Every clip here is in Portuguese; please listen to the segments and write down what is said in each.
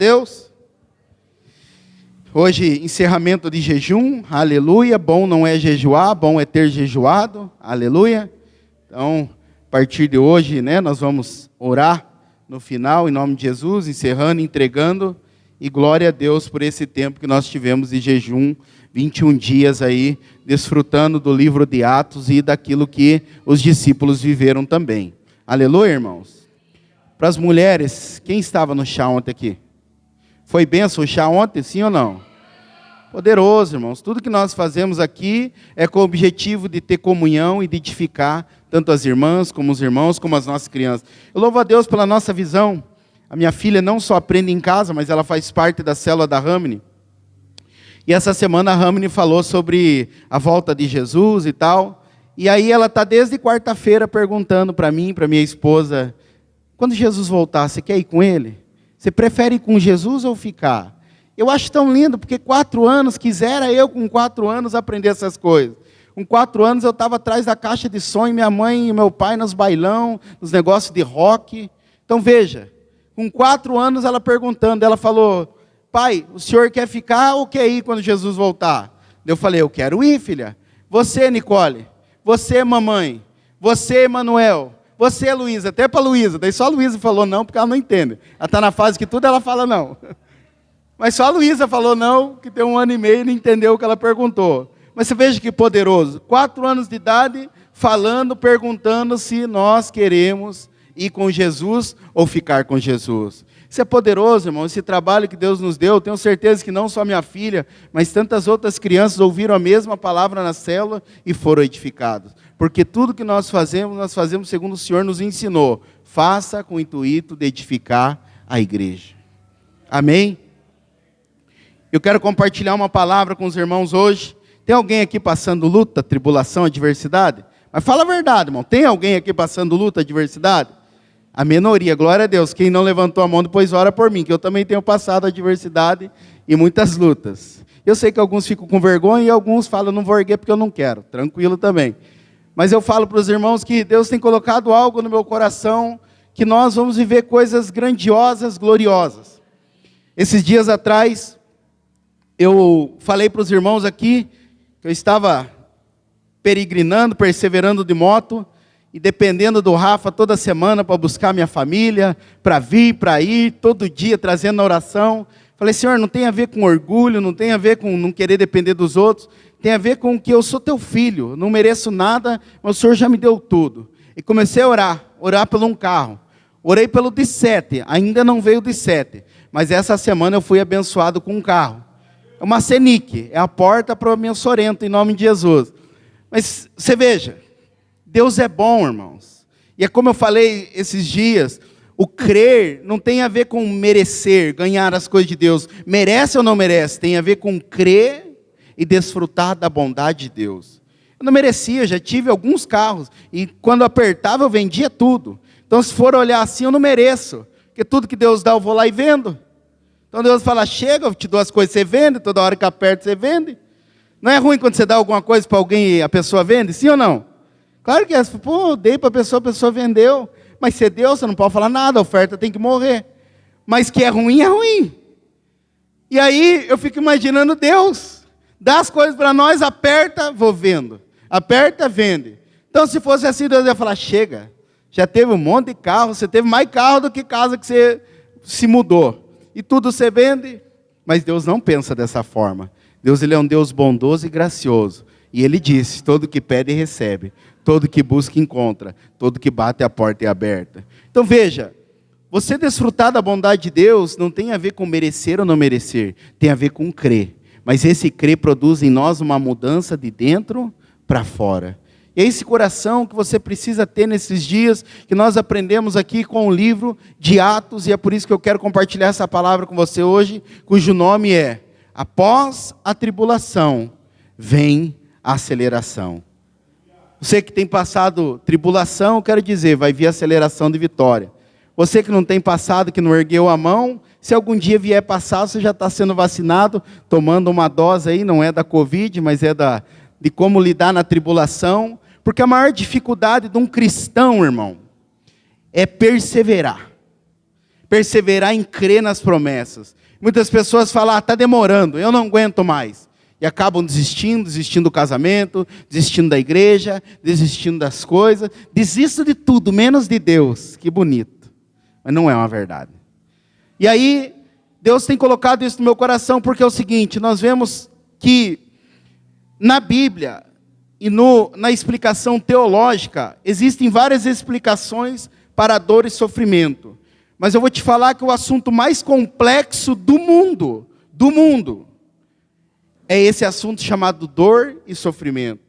Deus. Hoje, encerramento de jejum, aleluia. Bom não é jejuar, bom é ter jejuado, aleluia. Então, a partir de hoje, nós vamos orar no final, em nome de Jesus, encerrando, entregando. E glória a Deus por esse tempo que nós tivemos de jejum, 21 dias aí, desfrutando do livro de Atos e daquilo que os discípulos viveram também. Aleluia, irmãos. Para as mulheres, quem estava no chá ontem aqui? Foi bênção o chá ontem, sim ou não? Poderoso, irmãos. Tudo que nós fazemos aqui é com o objetivo de ter comunhão e de edificar tanto as irmãs, como os irmãos, como as nossas crianças. Eu louvo a Deus pela nossa visão. A minha filha não só aprende em casa, mas ela faz parte da célula da Ramini. E essa semana a Ramini falou sobre a volta de Jesus e tal. E aí ela está desde quarta-feira perguntando para mim, para minha esposa, quando Jesus voltar, você quer ir com ele? Você prefere ir com Jesus ou ficar? Eu acho tão lindo, porque 4 anos, quisera eu com 4 anos aprender essas coisas. Com 4 anos eu estava atrás da caixa de som, e minha mãe e meu pai nos bailão, nos negócios de rock. Então veja, com 4 anos ela perguntando, ela falou, pai, o senhor quer ficar ou quer ir quando Jesus voltar? Eu falei, eu quero ir, filha. Você, Nicole, você, mamãe, você, Emanuel, você, Luísa, até para a Luísa, daí só a Luísa falou não, porque ela não entende. Ela está na fase que tudo ela fala não. Mas só a Luísa falou não, que tem 1 ano e meio e não entendeu o que ela perguntou. Mas você veja que poderoso, 4 anos de idade, falando, perguntando se nós queremos ir com Jesus ou ficar com Jesus. Isso é poderoso, irmão, esse trabalho que Deus nos deu, tenho certeza que não só minha filha, mas tantas outras crianças ouviram a mesma palavra na célula e foram edificados. Porque tudo que nós fazemos segundo o Senhor nos ensinou. Faça com o intuito de edificar a igreja. Amém? Eu quero compartilhar uma palavra com os irmãos hoje. Tem alguém aqui passando luta, tribulação, adversidade? Mas fala a verdade, irmão. Tem alguém aqui passando luta, adversidade? A minoria, glória a Deus. Quem não levantou a mão depois ora por mim, que eu também tenho passado adversidade e muitas lutas. Eu sei que alguns ficam com vergonha e alguns falam, não vou erguer porque eu não quero. Tranquilo também. Mas eu falo para os irmãos que Deus tem colocado algo no meu coração, que nós vamos viver coisas grandiosas, gloriosas. Esses dias atrás, eu falei para os irmãos aqui, que eu estava peregrinando, perseverando de moto, e dependendo do Rafa toda semana para buscar minha família, para vir, para ir, todo dia trazendo a oração. Falei, Senhor, não tem a ver com orgulho, não tem a ver com não querer depender dos outros, tem a ver com que eu sou teu filho, não mereço nada, mas o Senhor já me deu tudo. E comecei a orar pelo um carro. Orei pelo de 7, ainda não veio de 7, mas essa semana eu fui abençoado com um carro. É uma Scenic, é a porta para o meu Sorento, em nome de Jesus. Mas você veja, Deus é bom, irmãos. E é como eu falei esses dias, o crer não tem a ver com merecer, ganhar as coisas de Deus. Merece ou não merece? Tem a ver com crer e desfrutar da bondade de Deus. Eu não merecia, já tive alguns carros, e quando apertava eu vendia tudo. Então se for olhar assim, eu não mereço, porque tudo que Deus dá eu vou lá e vendo. Então Deus fala, chega, eu te dou as coisas, você vende, toda hora que aperta você vende. Não é ruim quando você dá alguma coisa para alguém e a pessoa vende, sim ou não? Claro que é, pô, dei para a pessoa vendeu. Mas se deu, você não pode falar nada, a oferta tem que morrer. Mas que é ruim, é ruim. E aí eu fico imaginando Deus, dá as coisas para nós, aperta, vou vendo. Aperta, vende. Então se fosse assim, Deus ia falar, chega, já teve um monte de carro, você teve mais carro do que casa que você se mudou. E tudo você vende, mas Deus não pensa dessa forma. Deus ele é um Deus bondoso e gracioso. E Ele disse, todo que pede recebe, todo que busca encontra, todo que bate a porta é aberta. Então veja, você desfrutar da bondade de Deus não tem a ver com merecer ou não merecer, tem a ver com crer. Mas esse crer produz em nós uma mudança de dentro para fora. E é esse coração que você precisa ter nesses dias, que nós aprendemos aqui com o livro de Atos, e é por isso que eu quero compartilhar essa palavra com você hoje, cujo nome é, após a tribulação, vem a aceleração. Você que tem passado tribulação, eu quero dizer, vai vir aceleração de vitória. Você que não tem passado, que não ergueu a mão, se algum dia vier passar, você já está sendo vacinado, tomando uma dose aí, não é da Covid, mas é de como lidar na tribulação. Porque a maior dificuldade de um cristão, irmão, é perseverar. perseverar em crer nas promessas. Muitas pessoas falam, está demorando, eu não aguento mais. E acabam desistindo do casamento, desistindo da igreja, desistindo das coisas. Desisto de tudo, menos de Deus. Que bonito. Mas não é uma verdade. E aí, Deus tem colocado isso no meu coração, porque é o seguinte, nós vemos que na Bíblia e na explicação teológica, existem várias explicações para a dor e sofrimento. Mas eu vou te falar que o assunto mais complexo do mundo, é esse assunto chamado dor e sofrimento.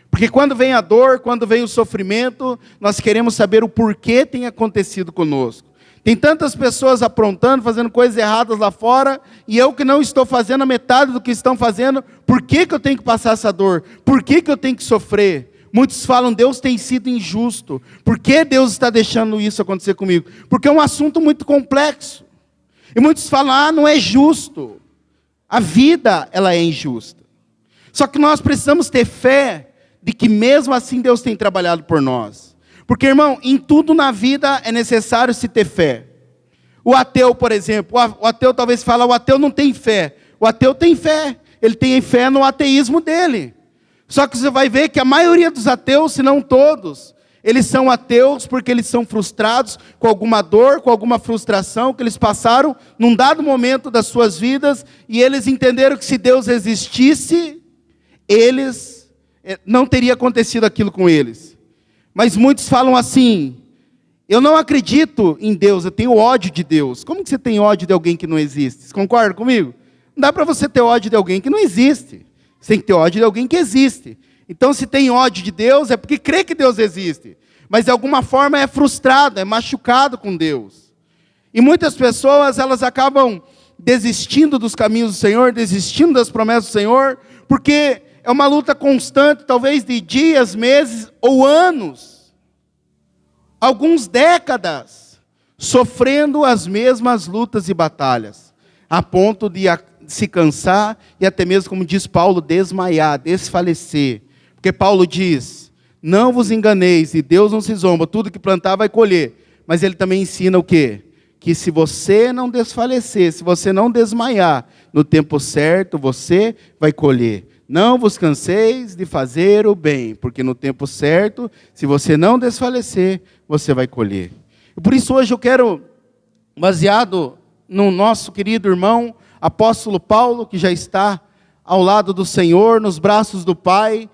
Porque quando vem a dor, quando vem o sofrimento, nós queremos saber o porquê tem acontecido conosco. Tem tantas pessoas aprontando, fazendo coisas erradas lá fora, e eu que não estou fazendo a metade do que estão fazendo, por que eu tenho que passar essa dor? Por que eu tenho que sofrer? Muitos falam, Deus tem sido injusto. Por que Deus está deixando isso acontecer comigo? Porque é um assunto muito complexo. E muitos falam, não é justo. A vida, ela é injusta. Só que nós precisamos ter fé de que mesmo assim Deus tem trabalhado por nós. Porque, irmão, em tudo na vida é necessário se ter fé. O ateu, por exemplo, o ateu talvez fale, o ateu não tem fé. O ateu tem fé. Ele tem fé no ateísmo dele. Só que você vai ver que a maioria dos ateus, se não todos, eles são ateus porque eles são frustrados com alguma dor, com alguma frustração que eles passaram num dado momento das suas vidas, e eles entenderam que se Deus existisse, não teria acontecido aquilo com eles. Mas muitos falam assim, eu não acredito em Deus, eu tenho ódio de Deus. Como que você tem ódio de alguém que não existe? Você concorda comigo? Não dá para você ter ódio de alguém que não existe. Você tem que ter ódio de alguém que existe. Então, se tem ódio de Deus, é porque crê que Deus existe. Mas, de alguma forma, é frustrado, é machucado com Deus. E muitas pessoas, elas acabam desistindo dos caminhos do Senhor, desistindo das promessas do Senhor, porque é uma luta constante, talvez de dias, meses ou anos. Alguns décadas, sofrendo as mesmas lutas e batalhas, a ponto de se cansar e até mesmo, como diz Paulo, desmaiar, desfalecer. Porque Paulo diz, não vos enganeis, e Deus não se zomba, tudo que plantar vai colher. Mas ele também ensina o quê? Que se você não desfalecer, se você não desmaiar, no tempo certo você vai colher. Não vos canseis de fazer o bem, porque no tempo certo, se você não desfalecer, você vai colher. E por isso hoje eu quero, baseado no nosso querido irmão, apóstolo Paulo, que já está ao lado do Senhor, nos braços do Pai,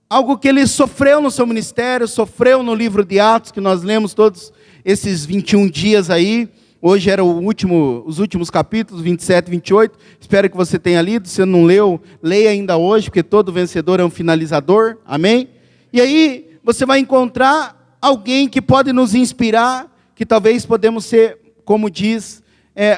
algo que ele sofreu no seu ministério, sofreu no livro de Atos, que nós lemos todos esses 21 dias aí. Hoje era os últimos capítulos, 27 e 28. Espero que você tenha lido. Se não leu, leia ainda hoje, porque todo vencedor é um finalizador. Amém? E aí você vai encontrar alguém que pode nos inspirar, que talvez podemos ser, como diz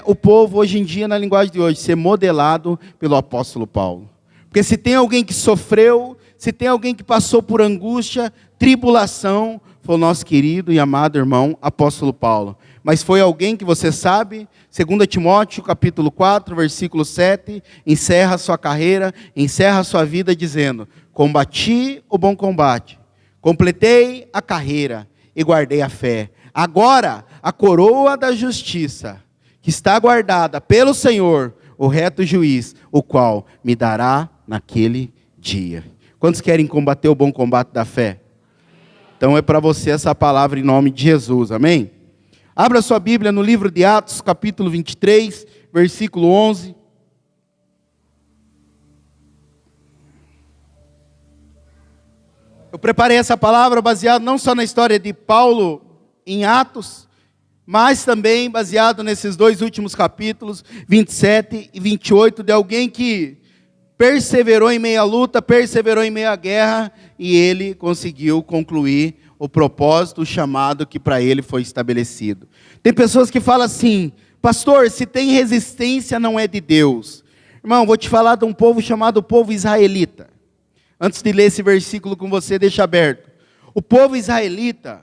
o povo hoje em dia, na linguagem de hoje, ser modelado pelo apóstolo Paulo. Porque se tem alguém que sofreu, se tem alguém que passou por angústia, tribulação, foi o nosso querido e amado irmão, apóstolo Paulo. Mas foi alguém que você sabe, 2 Timóteo capítulo 4, versículo 7, encerra a sua carreira, encerra a sua vida dizendo, combati o bom combate, completei a carreira e guardei a fé. Agora, a coroa da justiça, que está guardada pelo Senhor, o reto juiz, o qual me dará naquele dia. Quantos querem combater o bom combate da fé? Então é para você essa palavra em nome de Jesus, amém? Abra sua Bíblia no livro de Atos, capítulo 23, versículo 11. Eu preparei essa palavra baseado não só na história de Paulo em Atos, mas também baseado nesses dois últimos capítulos, 27 e 28, de alguém que perseverou em meio à luta, perseverou em meio à guerra, e ele conseguiu concluir o propósito, o chamado que para ele foi estabelecido. Tem pessoas que falam assim, pastor, se tem resistência não é de Deus. Irmão, vou te falar de um povo chamado povo israelita. Antes de ler esse versículo com você, deixa aberto. O povo israelita,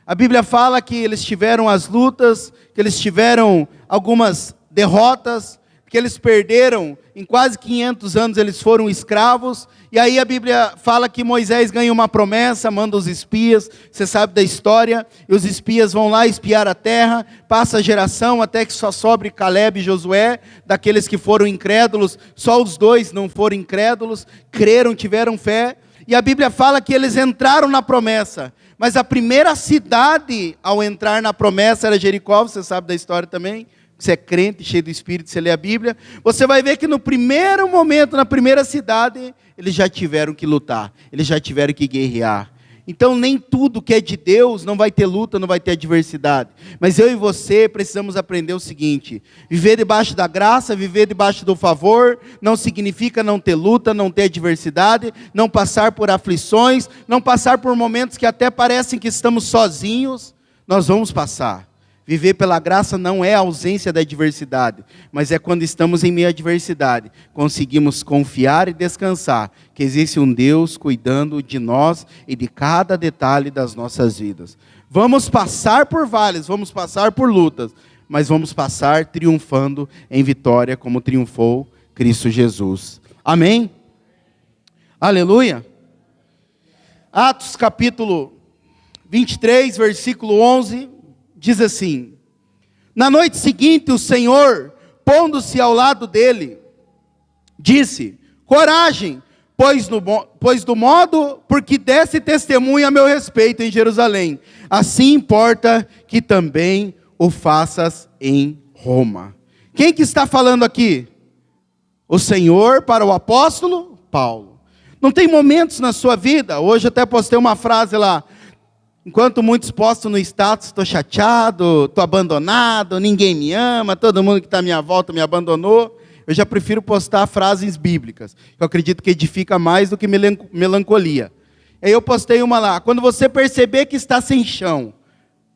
a Bíblia fala que eles tiveram as lutas, que eles tiveram algumas derrotas, que eles perderam, em quase 500 anos eles foram escravos, e aí a Bíblia fala que Moisés ganha uma promessa, manda os espias, você sabe da história, e os espias vão lá espiar a terra, passa a geração até que só sobre Calebe e Josué, daqueles que foram incrédulos, só os dois não foram incrédulos, creram, tiveram fé, e a Bíblia fala que eles entraram na promessa, mas a primeira cidade ao entrar na promessa era Jericó, você sabe da história também. Você é crente, cheio do Espírito, você lê a Bíblia, você vai ver que no primeiro momento, na primeira cidade, eles já tiveram que lutar, eles já tiveram que guerrear. Então nem tudo que é de Deus não vai ter luta, não vai ter adversidade. Mas eu e você precisamos aprender o seguinte: viver debaixo da graça, viver debaixo do favor, não significa não ter luta, não ter adversidade, não passar por aflições, não passar por momentos que até parecem que estamos sozinhos. Nós vamos passar. Viver pela graça não é a ausência da adversidade, mas é quando estamos em meio à adversidade, conseguimos confiar e descansar que existe um Deus cuidando de nós e de cada detalhe das nossas vidas. Vamos passar por vales, vamos passar por lutas, mas vamos passar triunfando em vitória como triunfou Cristo Jesus. Amém? Aleluia! Atos capítulo 23, versículo 11... diz assim: na noite seguinte o Senhor, pondo-se ao lado dele, disse: coragem, pois do modo porque desse testemunho a meu respeito em Jerusalém, assim importa que também o faças em Roma. Quem que está falando aqui? O Senhor para o apóstolo Paulo. Não tem momentos na sua vida, hoje até postei uma frase lá: enquanto muitos postam no status, estou chateado, estou abandonado, ninguém me ama, todo mundo que está à minha volta me abandonou. Eu já prefiro postar frases bíblicas, que eu acredito que edifica mais do que melancolia. Aí eu postei uma lá: quando você perceber que está sem chão,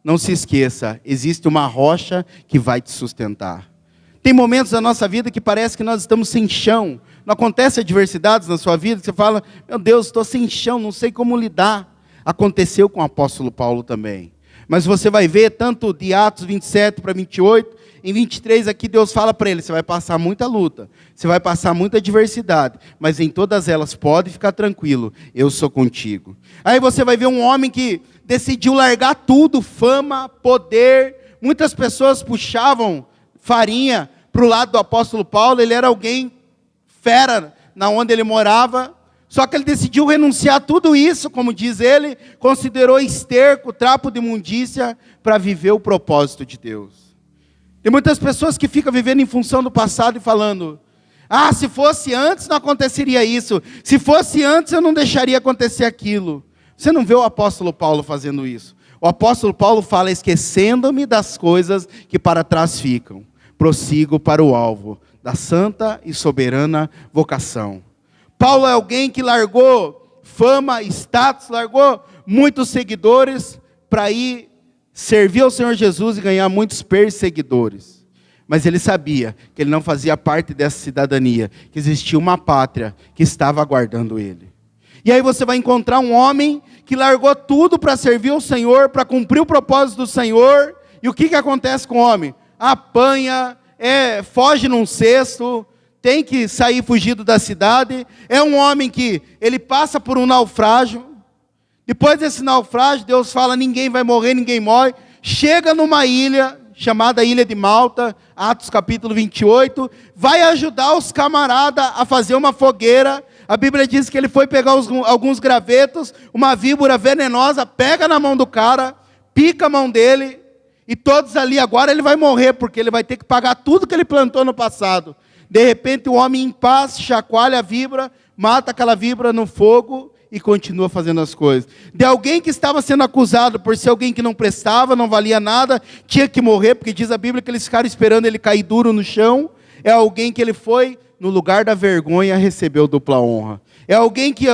não se esqueça, existe uma rocha que vai te sustentar. Tem momentos da nossa vida que parece que nós estamos sem chão. Não acontece adversidades na sua vida que você fala: meu Deus, estou sem chão, não sei como lidar. Aconteceu com o apóstolo Paulo também. Mas você vai ver, tanto de Atos 27 para 28, em 23 aqui Deus fala para ele: você vai passar muita luta, você vai passar muita adversidade, mas em todas elas pode ficar tranquilo, eu sou contigo. Aí você vai ver um homem que decidiu largar tudo, fama, poder. Muitas pessoas puxavam farinha para o lado do apóstolo Paulo, ele era alguém fera na onde ele morava. Só que ele decidiu renunciar a tudo isso, como diz ele, considerou esterco, trapo de imundícia, para viver o propósito de Deus. Tem muitas pessoas que ficam vivendo em função do passado e falando: ah, se fosse antes não aconteceria isso, se fosse antes eu não deixaria acontecer aquilo. Você não vê o apóstolo Paulo fazendo isso. O apóstolo Paulo fala: esquecendo-me das coisas que para trás ficam, prossigo para o alvo da santa e soberana vocação. Paulo é alguém que largou fama, status, largou muitos seguidores para ir servir ao Senhor Jesus e ganhar muitos perseguidores. Mas ele sabia que ele não fazia parte dessa cidadania, que existia uma pátria que estava aguardando ele. E aí você vai encontrar um homem que largou tudo para servir ao Senhor, para cumprir o propósito do Senhor. E o que acontece com o homem? Apanha, foge num cesto, tem que sair fugido da cidade. É um homem que ele passa por um naufrágio. Depois desse naufrágio, Deus fala: ninguém vai morrer, ninguém morre. Chega numa ilha chamada Ilha de Malta, Atos capítulo 28, vai ajudar os camaradas a fazer uma fogueira. A Bíblia diz que ele foi pegar alguns gravetos, uma víbora venenosa, pega na mão do cara, pica a mão dele, e todos ali, agora ele vai morrer, porque ele vai ter que pagar tudo que ele plantou no passado. De repente o homem em paz chacoalha a víbora, mata aquela víbora no fogo e continua fazendo as coisas. De alguém que estava sendo acusado por ser alguém que não prestava, não valia nada, tinha que morrer, porque diz a Bíblia que eles ficaram esperando ele cair duro no chão. É alguém que ele foi, no lugar da vergonha, recebeu dupla honra. É alguém que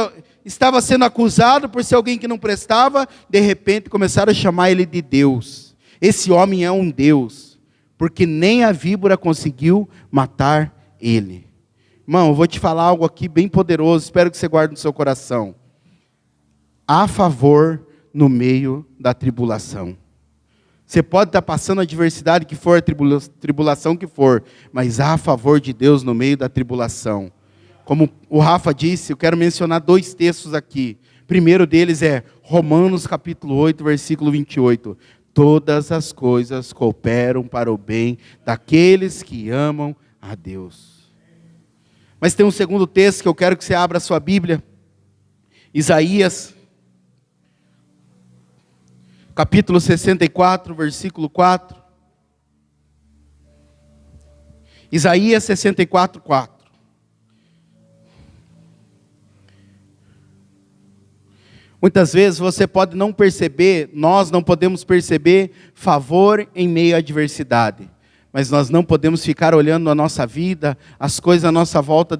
estava sendo acusado por ser alguém que não prestava, de repente começaram a chamar ele de Deus. Esse homem é um Deus, porque nem a víbora conseguiu matar ele. Irmão, eu vou te falar algo aqui bem poderoso, espero que você guarde no seu coração. Há favor no meio da tribulação. Você pode estar passando a adversidade que for, a tribulação que for, mas há a favor de Deus no meio da tribulação. Como o Rafa disse, eu quero mencionar 2 textos aqui. O primeiro deles é Romanos capítulo 8, versículo 28. Todas as coisas cooperam para o bem daqueles que amam a Deus. Mas tem um segundo texto que eu quero que você abra a sua Bíblia. Isaías, capítulo 64, versículo 4. Isaías 64, 4. Muitas vezes você pode não perceber, nós não podemos perceber favor em meio à adversidade. Mas nós não podemos ficar olhando a nossa vida, as coisas à nossa volta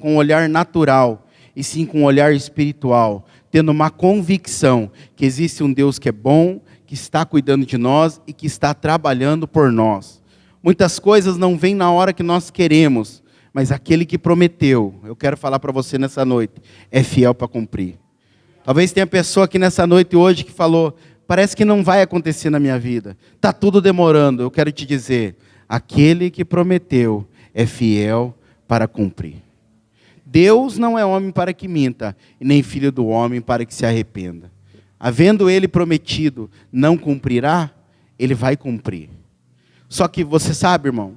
com um olhar natural, e sim com um olhar espiritual, tendo uma convicção que existe um Deus que é bom, que está cuidando de nós e que está trabalhando por nós. Muitas coisas não vêm na hora que nós queremos, mas aquele que prometeu, eu quero falar para você nessa noite, é fiel para cumprir. Talvez tenha pessoa aqui nessa noite hoje que falou, parece que não vai acontecer na minha vida, está tudo demorando. Eu quero te dizer, aquele que prometeu é fiel para cumprir. Deus não é homem para que minta, e nem filho do homem para que se arrependa. Havendo ele prometido, não cumprirá, ele vai cumprir. Só que você sabe, irmão,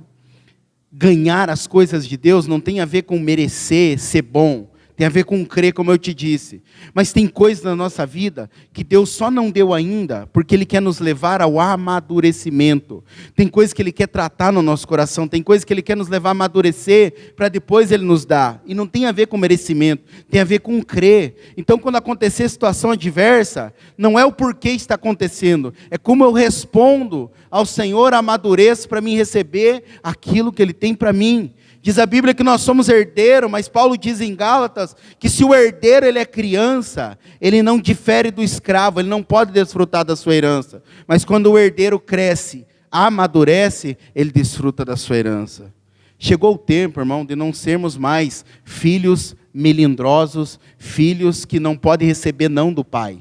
ganhar as coisas de Deus não tem a ver com merecer, ser bom. Tem a ver com crer, como eu te disse. Mas tem coisas na nossa vida que Deus só não deu ainda, porque Ele quer nos levar ao amadurecimento. Tem coisas que Ele quer tratar no nosso coração, tem coisas que Ele quer nos levar a amadurecer, para depois Ele nos dar. E não tem a ver com merecimento, tem a ver com crer. Então, quando acontecer situação adversa, não é o porquê está acontecendo, é como eu respondo ao Senhor, amadureço para mim receber aquilo que Ele tem para mim. Diz a Bíblia que nós somos herdeiros, mas Paulo diz em Gálatas que se o herdeiro ele é criança, ele não difere do escravo, ele não pode desfrutar da sua herança. Mas quando o herdeiro cresce, amadurece, ele desfruta da sua herança. Chegou o tempo, irmão, de não sermos mais filhos melindrosos, filhos que não podem receber não do pai.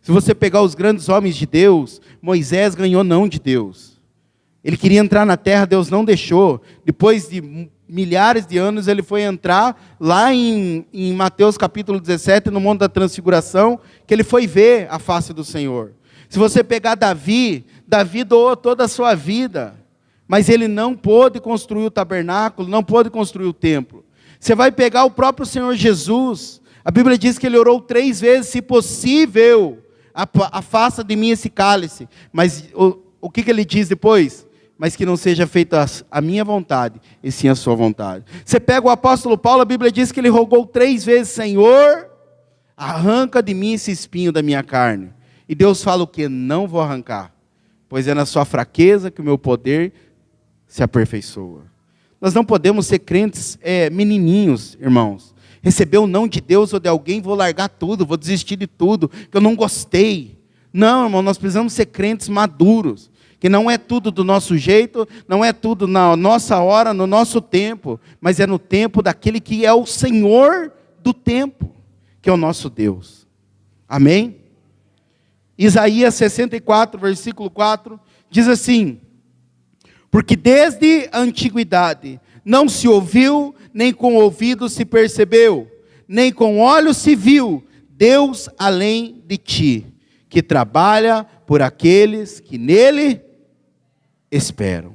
Se você pegar os grandes homens de Deus, Moisés ganhou não de Deus. Ele queria entrar na terra, Deus não deixou. Depois de milhares de anos, ele foi entrar lá em Mateus capítulo 17, no Monte da Transfiguração, que ele foi ver a face do Senhor. Se você pegar Davi doou toda a sua vida, mas ele não pôde construir o tabernáculo, não pôde construir o templo. Você vai pegar o próprio Senhor Jesus, a Bíblia diz que ele orou 3 vezes, se possível, afasta de mim esse cálice. Mas o que ele diz depois? Mas que não seja feita a minha vontade, e sim a sua vontade. Você pega o apóstolo Paulo, a Bíblia diz que ele rogou 3 vezes, Senhor, arranca de mim esse espinho da minha carne. E Deus fala o quê? Não vou arrancar, pois é na sua fraqueza que o meu poder se aperfeiçoa. Nós não podemos ser crentes menininhos, irmãos. Receber o não de Deus ou de alguém, vou largar tudo, vou desistir de tudo, que eu não gostei. Não, irmão, nós precisamos ser crentes maduros. Que não é tudo do nosso jeito, não é tudo na nossa hora, no nosso tempo, mas é no tempo daquele que é o Senhor do tempo, que é o nosso Deus. Amém? Isaías 64, versículo 4, diz assim, porque desde a antiguidade não se ouviu, nem com ouvido se percebeu, nem com olhos se viu, Deus além de ti, que trabalha por aqueles que nele esperam.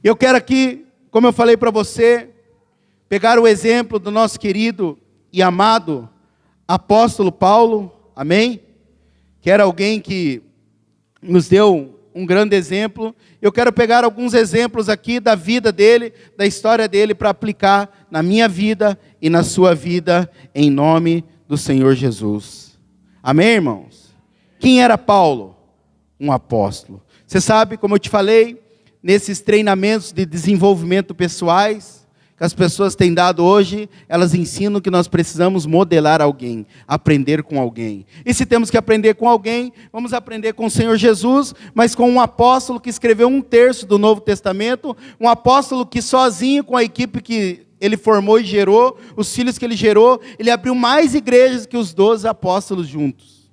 Eu quero aqui, como eu falei para você, pegar o exemplo do nosso querido e amado apóstolo Paulo, amém? Que era alguém que nos deu um grande exemplo. Eu quero pegar alguns exemplos aqui da vida dele, da história dele, para aplicar na minha vida e na sua vida, em nome do Senhor Jesus. Amém, irmãos? Quem era Paulo? Um apóstolo. Você sabe, como eu te falei, nesses treinamentos de desenvolvimento pessoais, que as pessoas têm dado hoje, elas ensinam que nós precisamos modelar alguém, aprender com alguém. E se temos que aprender com alguém, vamos aprender com o Senhor Jesus, mas com um apóstolo que escreveu 1/3 do Novo Testamento, um apóstolo que sozinho, com a equipe que ele formou e gerou, os filhos que ele gerou, ele abriu mais igrejas que os 12 apóstolos juntos.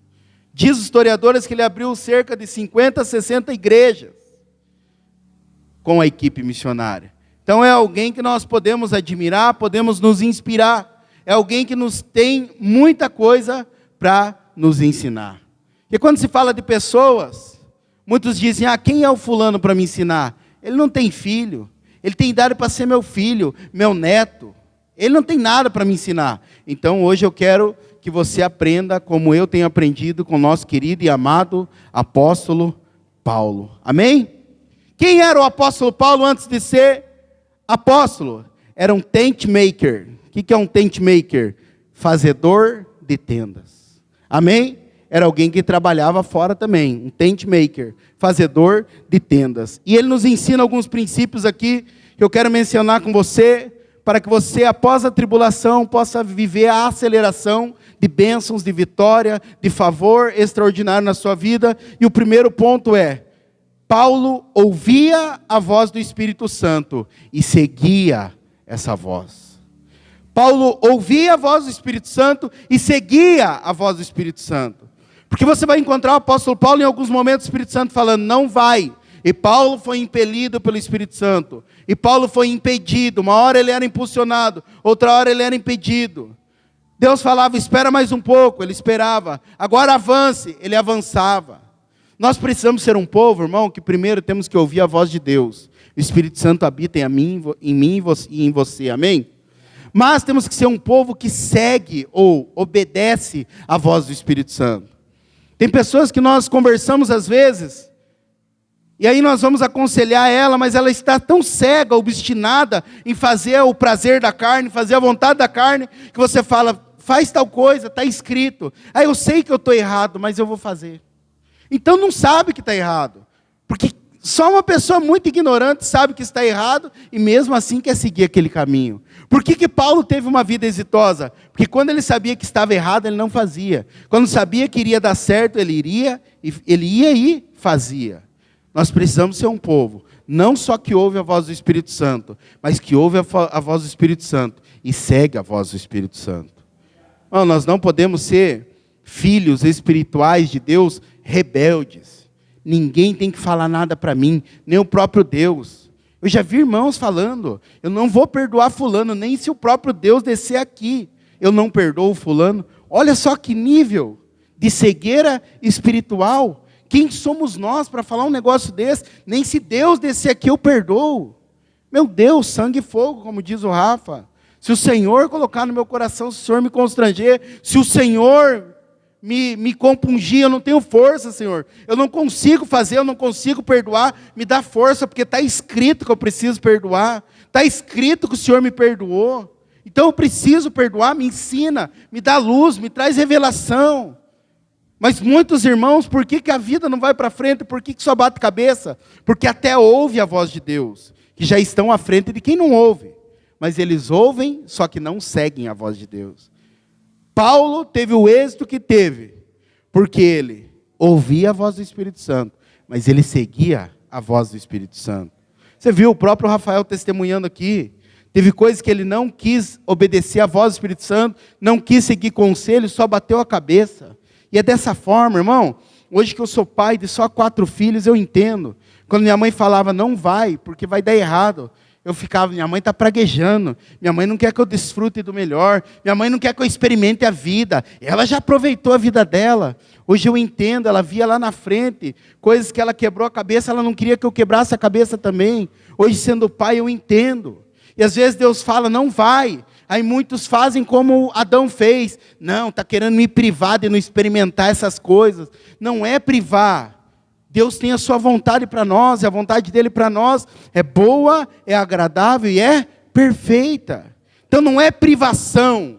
Diz os historiadores que ele abriu cerca de 50, 60 igrejas com a equipe missionária. Então é alguém que nós podemos admirar, podemos nos inspirar. É alguém que nos tem muita coisa para nos ensinar. E quando se fala de pessoas, muitos dizem, quem é o fulano para me ensinar? Ele não tem filho, ele tem idade para ser meu filho, meu neto. Ele não tem nada para me ensinar. Então hoje eu quero que você aprenda como eu tenho aprendido com o nosso querido e amado apóstolo Paulo. Amém? Quem era o apóstolo Paulo antes de ser apóstolo? Era um tent maker. O que é um tent maker? Fazedor de tendas. Amém? Era alguém que trabalhava fora também. Um tent maker. Fazedor de tendas. E ele nos ensina alguns princípios aqui que eu quero mencionar com você, para que você, após a tribulação, possa viver a aceleração de bênçãos, de vitória, de favor extraordinário na sua vida. E o primeiro ponto é, Paulo ouvia a voz do Espírito Santo e seguia essa voz. Paulo ouvia a voz do Espírito Santo e seguia a voz do Espírito Santo. Porque você vai encontrar o apóstolo Paulo em alguns momentos, o Espírito Santo falando, não vai. E Paulo foi impelido pelo Espírito Santo. E Paulo foi impedido. Uma hora ele era impulsionado, outra hora ele era impedido. Deus falava, espera mais um pouco, ele esperava. Agora avance, ele avançava. Nós precisamos ser um povo, irmão, que primeiro temos que ouvir a voz de Deus. O Espírito Santo habita em mim e em você, amém? Mas temos que ser um povo que segue ou obedece à voz do Espírito Santo. Tem pessoas que nós conversamos às vezes, e aí nós vamos aconselhar ela, mas ela está tão cega, obstinada em fazer o prazer da carne, fazer a vontade da carne, que você fala, faz tal coisa, está escrito. Eu sei que eu estou errado, mas eu vou fazer. Então não sabe que está errado, porque só uma pessoa muito ignorante sabe que está errado, e mesmo assim quer seguir aquele caminho. Por que Paulo teve uma vida exitosa? Porque quando ele sabia que estava errado, ele não fazia. Quando sabia que iria dar certo, ele ia e fazia. Nós precisamos ser um povo, não só que ouve a voz do Espírito Santo, mas que ouve a voz do Espírito Santo e segue a voz do Espírito Santo. Nós não podemos ser filhos espirituais de Deus rebeldes. Ninguém tem que falar nada para mim, nem o próprio Deus. Eu já vi irmãos falando, eu não vou perdoar fulano, nem se o próprio Deus descer aqui. Eu não perdoo fulano. Olha só que nível de cegueira espiritual. Quem somos nós para falar um negócio desse? Nem se Deus descer aqui eu perdoo. Meu Deus, sangue e fogo, como diz o Rafa. Se o Senhor colocar no meu coração, se o Senhor me constranger, se o Senhor me compungir, eu não tenho força, Senhor. Eu não consigo fazer, eu não consigo perdoar. Me dá força, porque está escrito que eu preciso perdoar. Está escrito que o Senhor me perdoou. Então eu preciso perdoar, me ensina, me dá luz, me traz revelação. Mas muitos irmãos, por que a vida não vai para frente? Por que só bate cabeça? Porque até ouve a voz de Deus, que já estão à frente de quem não ouve. Mas eles ouvem, só que não seguem a voz de Deus. Paulo teve o êxito que teve, porque ele ouvia a voz do Espírito Santo, mas ele seguia a voz do Espírito Santo. Você viu o próprio Rafael testemunhando aqui, teve coisas que ele não quis obedecer à voz do Espírito Santo, não quis seguir conselhos, só bateu a cabeça. E é dessa forma, irmão, hoje que eu sou pai de só 4 filhos, eu entendo. Quando minha mãe falava, não vai, porque vai dar errado. Eu ficava, minha mãe está praguejando, minha mãe não quer que eu desfrute do melhor, minha mãe não quer que eu experimente a vida, ela já aproveitou a vida dela. Hoje eu entendo, ela via lá na frente, coisas que ela quebrou a cabeça, ela não queria que eu quebrasse a cabeça também. Hoje sendo pai eu entendo, e às vezes Deus fala, não vai, aí muitos fazem como Adão fez, não, está querendo me privar de não experimentar essas coisas. Não é privar, Deus tem a sua vontade para nós, e a vontade dele para nós é boa, é agradável e é perfeita. Então não é privação,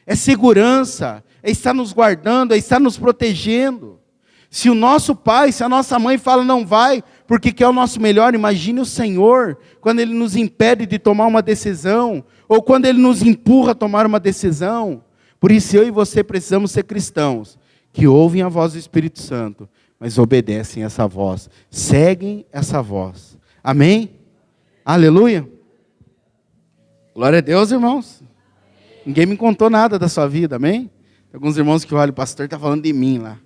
é segurança, é estar nos guardando, é estar nos protegendo. Se o nosso pai, se a nossa mãe fala não vai, porque quer o nosso melhor, imagine o Senhor, quando Ele nos impede de tomar uma decisão, ou quando Ele nos empurra a tomar uma decisão. Por isso eu e você precisamos ser cristãos, que ouvem a voz do Espírito Santo, mas obedecem essa voz, seguem essa voz. Amém? Aleluia? Glória a Deus, irmãos. Ninguém me contou nada da sua vida, amém? Tem alguns irmãos que olham, o pastor está falando de mim lá.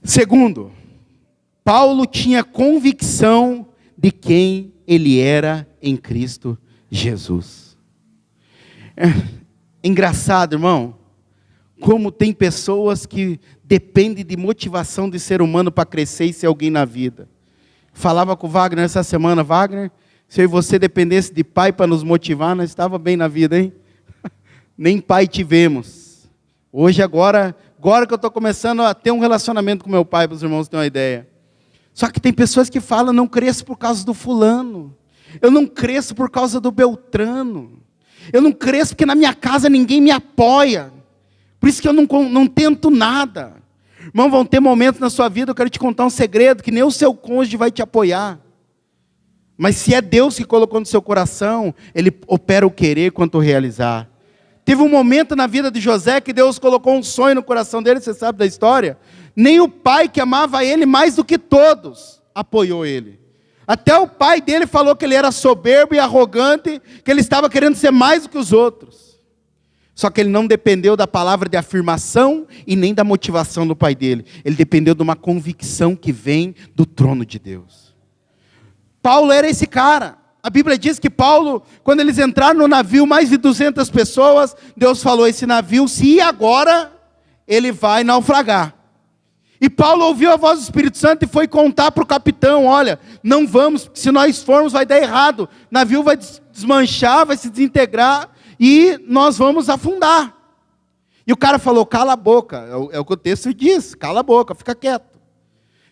Segundo, Paulo tinha convicção de quem ele era em Cristo Jesus. É engraçado, irmão, como tem pessoas que dependem de motivação de ser humano para crescer e ser alguém na vida. Falava com o Wagner essa semana: Wagner, se eu e você dependesse de pai para nos motivar, nós estava bem na vida, hein? Nem pai tivemos. Hoje, agora que eu estou começando a ter um relacionamento com meu pai, para os irmãos terem uma ideia. Só que tem pessoas que falam: não cresço por causa do fulano, eu não cresço por causa do Beltrano, eu não cresço porque na minha casa ninguém me apoia, por isso que eu não tento nada. Irmão, vão ter momentos na sua vida, eu quero te contar um segredo, que nem o seu cônjuge vai te apoiar. Mas se é Deus que colocou no seu coração, Ele opera o querer quanto o realizar. Teve um momento na vida de José que Deus colocou um sonho no coração dele, você sabe da história? Nem o pai, que amava ele mais do que todos, apoiou ele. Até o pai dele falou que ele era soberbo e arrogante, que ele estava querendo ser mais do que os outros. Só que ele não dependeu da palavra de afirmação e nem da motivação do pai dele. Ele dependeu de uma convicção que vem do trono de Deus. Paulo era esse cara. A Bíblia diz que Paulo, quando eles entraram no navio, mais de 200 pessoas, Deus falou: esse navio, se ir agora, ele vai naufragar. E Paulo ouviu a voz do Espírito Santo e foi contar para o capitão: olha, não vamos, porque se nós formos vai dar errado. O navio vai desmanchar, vai se desintegrar e nós vamos afundar. E o cara falou: cala a boca, é o que o texto diz, cala a boca, fica quieto.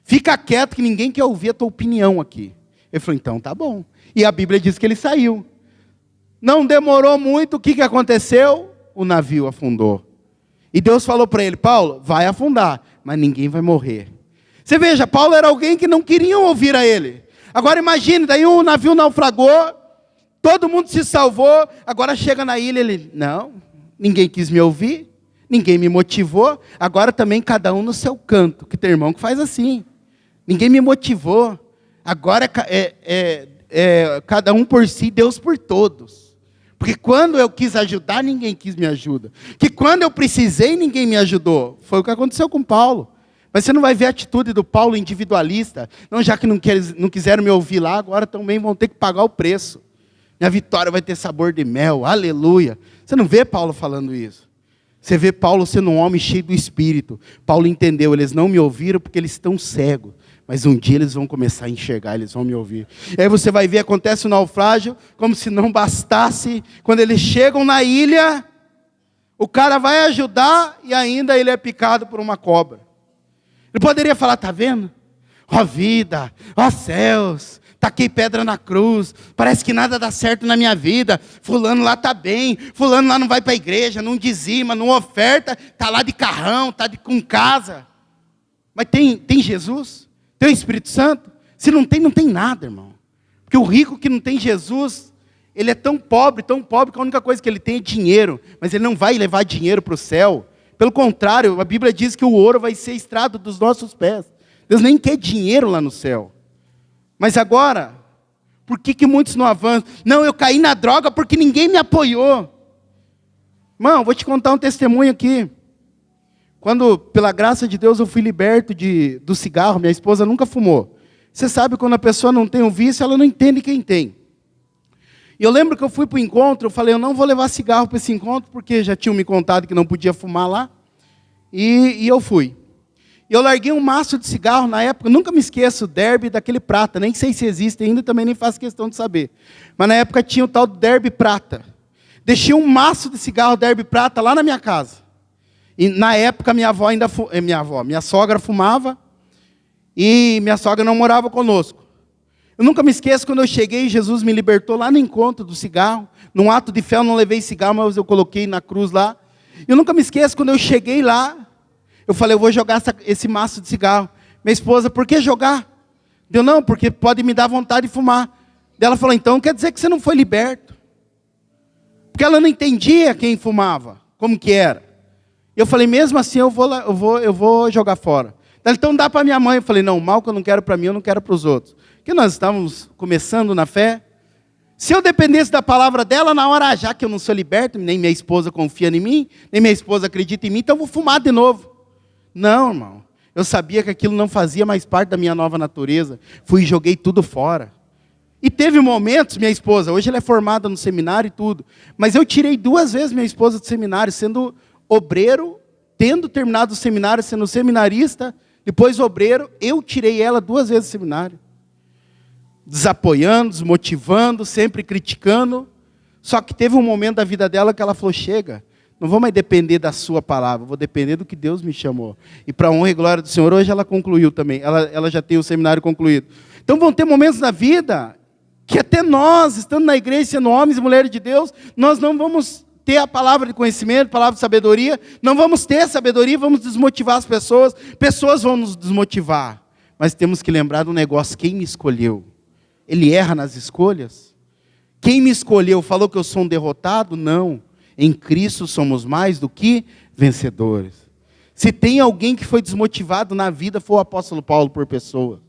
Fica quieto que ninguém quer ouvir a tua opinião aqui. Ele falou: então tá bom. E a Bíblia diz que ele saiu. Não demorou muito, o que aconteceu? O navio afundou. E Deus falou para ele: Paulo, vai afundar, mas ninguém vai morrer. Você veja, Paulo era alguém que não queriam ouvir a ele. Agora imagine, daí o navio naufragou, todo mundo se salvou, agora chega na ilha, ele: não, ninguém quis me ouvir, ninguém me motivou, agora também cada um no seu canto, que tem irmão que faz assim: ninguém me motivou, agora cada um por si, Deus por todos. Porque quando eu quis ajudar, ninguém quis me ajudar. Que quando eu precisei, ninguém me ajudou. Foi o que aconteceu com Paulo. Mas você não vai ver a atitude do Paulo individualista. Não, já que não quiseram me ouvir lá, agora também vão ter que pagar o preço. Minha vitória vai ter sabor de mel, aleluia. Você não vê Paulo falando isso. Você vê Paulo sendo um homem cheio do Espírito. Paulo entendeu: eles não me ouviram porque eles estão cegos. Mas um dia eles vão começar a enxergar, eles vão me ouvir. E aí você vai ver, acontece o naufrágio, como se não bastasse. Quando eles chegam na ilha, o cara vai ajudar e ainda ele é picado por uma cobra. Ele poderia falar: tá vendo? Ó vida, ó céus, taquei pedra na cruz, parece que nada dá certo na minha vida. Fulano lá está bem, fulano lá não vai para a igreja, não dizima, não oferta, está lá de carrão, está com casa. Mas tem Jesus? Tem o Espírito Santo? Se não tem, não tem nada, irmão. Porque o rico que não tem Jesus, ele é tão pobre que a única coisa que ele tem é dinheiro. Mas ele não vai levar dinheiro para o céu. Pelo contrário, a Bíblia diz que o ouro vai ser estrado dos nossos pés. Deus nem quer dinheiro lá no céu. Mas agora, por que muitos não avançam? Não, eu caí na droga porque ninguém me apoiou. Irmão, vou te contar um testemunho aqui. Quando, pela graça de Deus, eu fui liberto do cigarro, minha esposa nunca fumou. Você sabe, quando a pessoa não tem um vício, ela não entende quem tem. E eu lembro que eu fui para o encontro, eu falei: eu não vou levar cigarro para esse encontro, porque já tinham me contado que não podia fumar lá. E eu fui. E eu larguei um maço de cigarro na época, nunca me esqueço, Derby daquele prata, nem sei se existe ainda, também nem faço questão de saber. Mas na época tinha o tal do Derby prata. Deixei um maço de cigarro Derby prata lá na minha casa. E na época minha sogra fumava e minha sogra não morava conosco. Eu nunca me esqueço quando eu cheguei, Jesus me libertou lá no encontro do cigarro. Num ato de fé eu não levei cigarro, mas eu coloquei na cruz lá. Eu nunca me esqueço quando eu cheguei lá, eu falei: eu vou jogar esse maço de cigarro. Minha esposa: por que jogar? Deu: não, porque pode me dar vontade de fumar. Ela falou: então quer dizer que você não foi liberto. Porque ela não entendia quem fumava, como que era. Eu falei: mesmo assim eu vou jogar fora. Então dá para minha mãe. Eu falei: não, o mal que eu não quero para mim, eu não quero para os outros. Porque nós estávamos começando na fé. Se eu dependesse da palavra dela, na hora, já que eu não sou liberto, nem minha esposa confia em mim, nem minha esposa acredita em mim, então eu vou fumar de novo. Não, irmão. Eu sabia que aquilo não fazia mais parte da minha nova natureza. Fui e joguei tudo fora. E teve momentos, minha esposa, hoje ela é formada no seminário e tudo, mas eu tirei 2 vezes minha esposa do seminário, sendo obreiro, tendo terminado o seminário, sendo seminarista, depois obreiro, eu tirei ela 2 vezes do seminário. Desapoiando, desmotivando, sempre criticando. Só que teve um momento da vida dela que ela falou, chega, não vou mais depender da sua palavra, vou depender do que Deus me chamou. E para a honra e glória do Senhor, hoje ela concluiu também, ela já tem o seminário concluído. Então vão ter momentos na vida que até nós, estando na igreja, sendo homens e mulheres de Deus, nós não vamos ter a palavra de conhecimento, a palavra de sabedoria, não vamos ter sabedoria, vamos desmotivar as pessoas, pessoas vão nos desmotivar. Mas temos que lembrar de um negócio, quem me escolheu? Ele erra nas escolhas? Quem me escolheu falou que eu sou um derrotado? Não. Em Cristo somos mais do que vencedores. Se tem alguém que foi desmotivado na vida, foi o apóstolo Paulo por pessoa.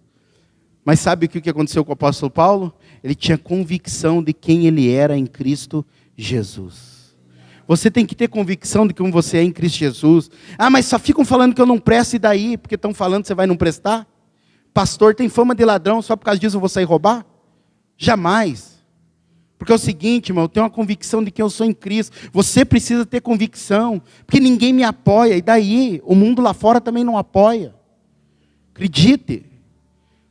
Mas sabe o que aconteceu com o apóstolo Paulo? Ele tinha convicção de quem ele era em Cristo Jesus. Você tem que ter convicção de quem você é em Cristo Jesus. Ah, mas só ficam falando que eu não presto, e daí? Porque estão falando que você vai não prestar? Pastor tem fama de ladrão, só por causa disso eu vou sair roubar? Jamais. Porque é o seguinte, irmão, eu tenho uma convicção de quem eu sou em Cristo. Você precisa ter convicção, porque ninguém me apoia, e daí? O mundo lá fora também não apoia. Acredite.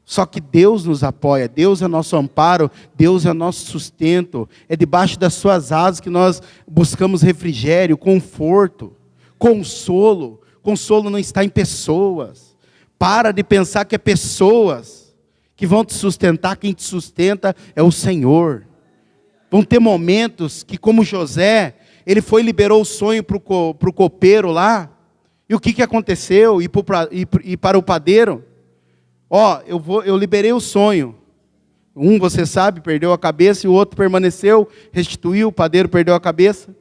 Só que Deus nos apoia, Deus é nosso amparo, Deus é nosso sustento. É debaixo das suas asas que nós buscamos refrigério, conforto, consolo. Consolo não está em pessoas. Para de pensar que é pessoas que vão te sustentar, quem te sustenta é o Senhor. Vão ter momentos que, como José, ele foi e liberou o sonho para o copeiro lá. E o que aconteceu? E para o padeiro? Eu liberei o sonho. Um, você sabe, perdeu a cabeça, e o outro permaneceu, restituiu, o padeiro perdeu a cabeça.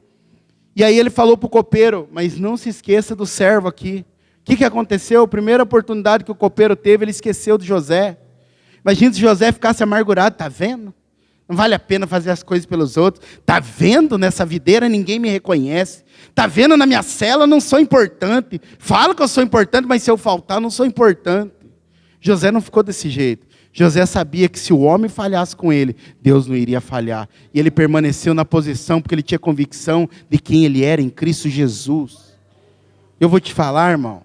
E aí ele falou para o copeiro, mas não se esqueça do servo aqui. O que aconteceu? A primeira oportunidade que o copeiro teve, ele esqueceu de José. Imagina se José ficasse amargurado, está vendo? Não vale a pena fazer as coisas pelos outros. Está vendo nessa videira, ninguém me reconhece. Está vendo na minha cela, não sou importante. Falo que eu sou importante, mas se eu faltar, não sou importante. José não ficou desse jeito. José sabia que se o homem falhasse com ele, Deus não iria falhar. E ele permaneceu na posição, porque ele tinha convicção de quem ele era em Cristo Jesus. Eu vou te falar, irmão,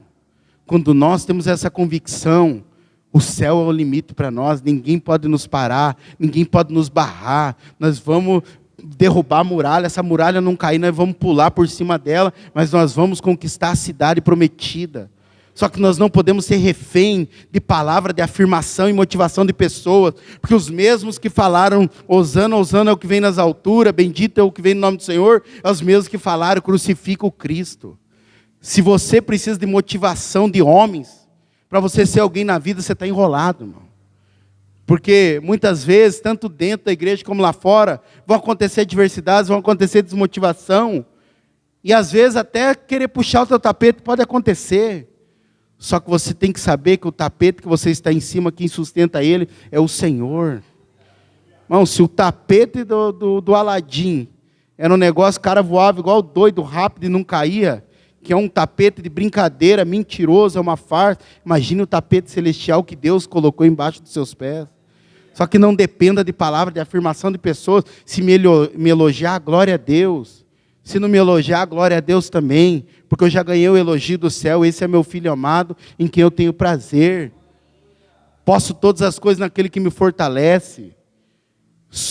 quando nós temos essa convicção, o céu é o limite para nós, ninguém pode nos parar, ninguém pode nos barrar. Nós vamos derrubar a muralha, essa muralha não cair, nós vamos pular por cima dela, mas nós vamos conquistar a cidade prometida. Só que nós não podemos ser refém de palavra de afirmação e motivação de pessoas, porque os mesmos que falaram, Hosana, Hosana é o que vem nas alturas, bendito é o que vem no nome do Senhor, é os mesmos que falaram, crucifica o Cristo. Se você precisa de motivação de homens, para você ser alguém na vida, você está enrolado, irmão. Porque muitas vezes, tanto dentro da igreja como lá fora, vão acontecer adversidades, vão acontecer desmotivação, e às vezes até querer puxar o teu tapete pode acontecer. Só que você tem que saber que o tapete que você está em cima, quem sustenta ele é o Senhor. Irmão, se o tapete do Aladim era um negócio, o cara voava igual doido, rápido e não caía, que é um tapete de brincadeira, mentiroso, é uma farsa. Imagine o tapete celestial que Deus colocou embaixo dos seus pés. Só que não dependa de palavra, de afirmação de pessoas. Se me elogiar, glória a Deus. Se não me elogiar, glória a Deus também, porque eu já ganhei o elogio do céu, esse é meu filho amado, em quem eu tenho prazer. Posso todas as coisas naquele que me fortalece.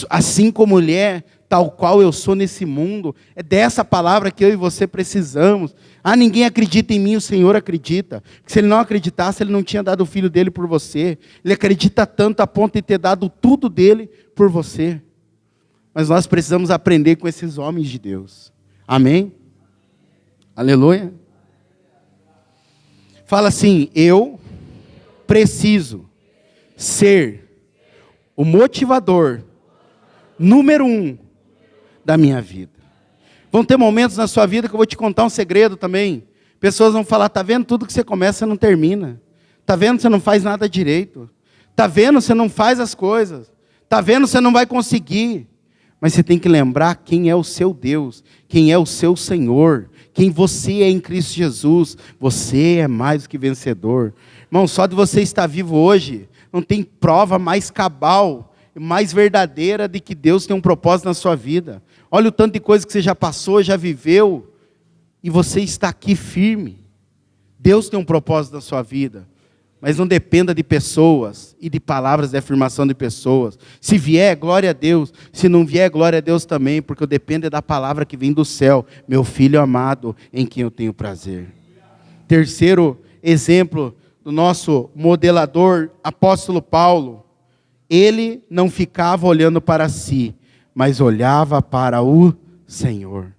Assim como mulher, tal qual eu sou nesse mundo. É dessa palavra que eu e você precisamos. Ah, ninguém acredita em mim, o Senhor acredita. Porque se Ele não acreditasse, Ele não tinha dado o filho dele por você. Ele acredita tanto a ponto de ter dado tudo dele por você. Mas nós precisamos aprender com esses homens de Deus. Amém? Aleluia. Fala assim, eu preciso ser o motivador número 1 da minha vida. Vão ter momentos na sua vida que eu vou te contar um segredo também. Pessoas vão falar, tá vendo, tudo que você começa você não termina. Tá vendo, você não faz nada direito. Tá vendo, você não faz as coisas. Tá vendo, você não vai conseguir. Mas você tem que lembrar quem é o seu Deus, quem é o seu Senhor, quem você é em Cristo Jesus. Você é mais do que vencedor. Irmão, só de você estar vivo hoje, não tem prova mais cabal, mais verdadeira de que Deus tem um propósito na sua vida. Olha o tanto de coisa que você já passou, já viveu, e você está aqui firme. Deus tem um propósito na sua vida, mas não dependa de pessoas e de palavras de afirmação de pessoas. Se vier, glória a Deus. Se não vier, glória a Deus também, porque eu dependo da palavra que vem do céu. Meu filho amado, em quem eu tenho prazer. Terceiro exemplo do nosso modelador, apóstolo Paulo. Ele não ficava olhando para si, mas olhava para o Senhor.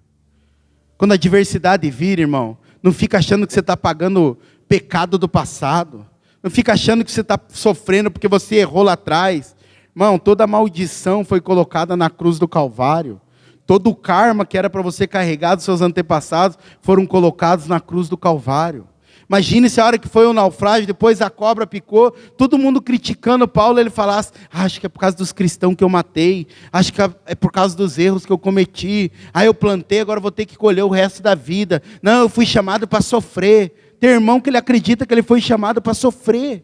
Quando a adversidade vir, irmão, não fica achando que você está pagando pecado do passado. Não fica achando que você está sofrendo porque você errou lá atrás. Irmão, toda maldição foi colocada na cruz do Calvário. Todo o karma que era para você carregar dos seus antepassados foram colocados na cruz do Calvário. Imagine se a hora que foi o naufrágio, depois a cobra picou, todo mundo criticando Paulo, ele falasse, acho que é por causa dos cristãos que eu matei, acho que é por causa dos erros que eu cometi, eu plantei, agora vou ter que colher o resto da vida. Não, eu fui chamado para sofrer. Tem irmão que ele acredita que ele foi chamado para sofrer.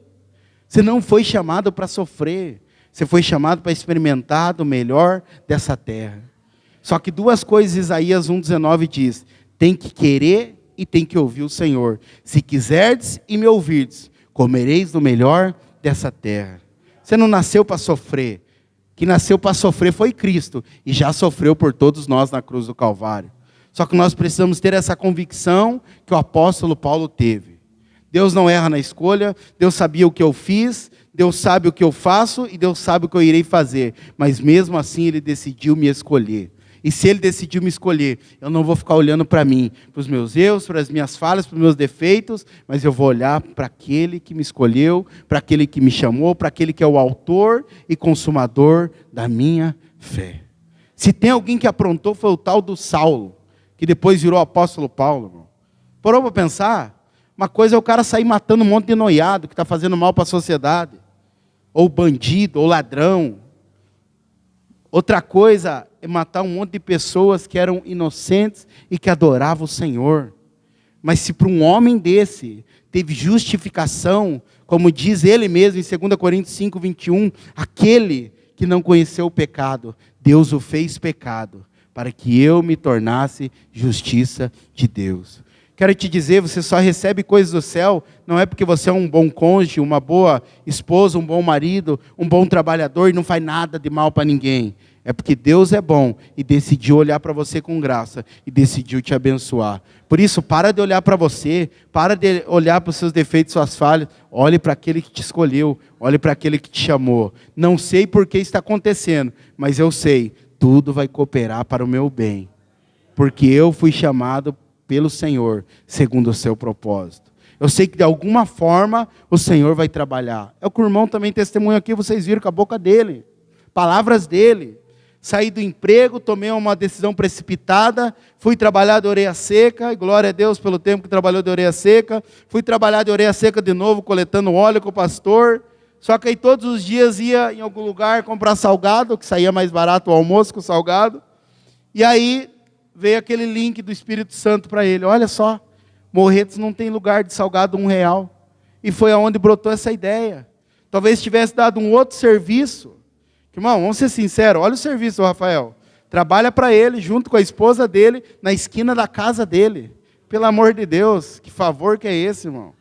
Você não foi chamado para sofrer, você foi chamado para experimentar do melhor dessa terra. Só que duas coisas Isaías 1,19 diz, tem que querer e tem que ouvir o Senhor. Se quiserdes e me ouvirdes, comereis do melhor dessa terra. Você não nasceu para sofrer. Quem nasceu para sofrer foi Cristo. E já sofreu por todos nós na cruz do Calvário. Só que nós precisamos ter essa convicção que o apóstolo Paulo teve. Deus não erra na escolha. Deus sabia o que eu fiz. Deus sabe o que eu faço. E Deus sabe o que eu irei fazer. Mas mesmo assim Ele decidiu me escolher. E se Ele decidiu me escolher, eu não vou ficar olhando para mim, para os meus erros, para as minhas falhas, para os meus defeitos, mas eu vou olhar para aquele que me escolheu, para aquele que me chamou, para aquele que é o autor e consumador da minha fé. Se tem alguém que aprontou, foi o tal do Saulo, que depois virou apóstolo Paulo. Irmão. Parou para pensar? Uma coisa é o cara sair matando um monte de noiado, que está fazendo mal para a sociedade, ou bandido, ou ladrão. Outra coisa é matar um monte de pessoas que eram inocentes e que adoravam o Senhor. Mas se para um homem desse teve justificação, como diz ele mesmo em 2 Coríntios 5, 21, aquele que não conheceu o pecado, Deus o fez pecado, para que eu me tornasse justiça de Deus. Quero te dizer, você só recebe coisas do céu, não é porque você é um bom cônjuge, uma boa esposa, um bom marido, um bom trabalhador e não faz nada de mal para ninguém. É porque Deus é bom e decidiu olhar para você com graça e decidiu te abençoar. Por isso, para de olhar para você, para de olhar para os seus defeitos, suas falhas, olhe para aquele que te escolheu, olhe para aquele que te chamou. Não sei por que está acontecendo, mas eu sei, tudo vai cooperar para o meu bem. Porque eu fui chamado pelo Senhor, segundo o seu propósito. Eu sei que de alguma forma o Senhor vai trabalhar. É o que o irmão também testemunha aqui, vocês viram com a boca dele. Palavras dele. Saí do emprego, tomei uma decisão precipitada, fui trabalhar de orelha seca, e glória a Deus pelo tempo que trabalhou de orelha seca. Fui trabalhar de orelha seca de novo, coletando óleo com o pastor. Só que aí todos os dias ia em algum lugar comprar salgado, que saía mais barato o almoço com o salgado. E aí veio aquele link do Espírito Santo para ele. Olha só, Morretes não tem lugar de salgado R$1. E foi aonde brotou essa ideia. Talvez tivesse dado um outro serviço. Irmão, vamos ser sinceros, olha o serviço do Rafael. Trabalha para ele, junto com a esposa dele, na esquina da casa dele. Pelo amor de Deus, que favor que é esse, irmão?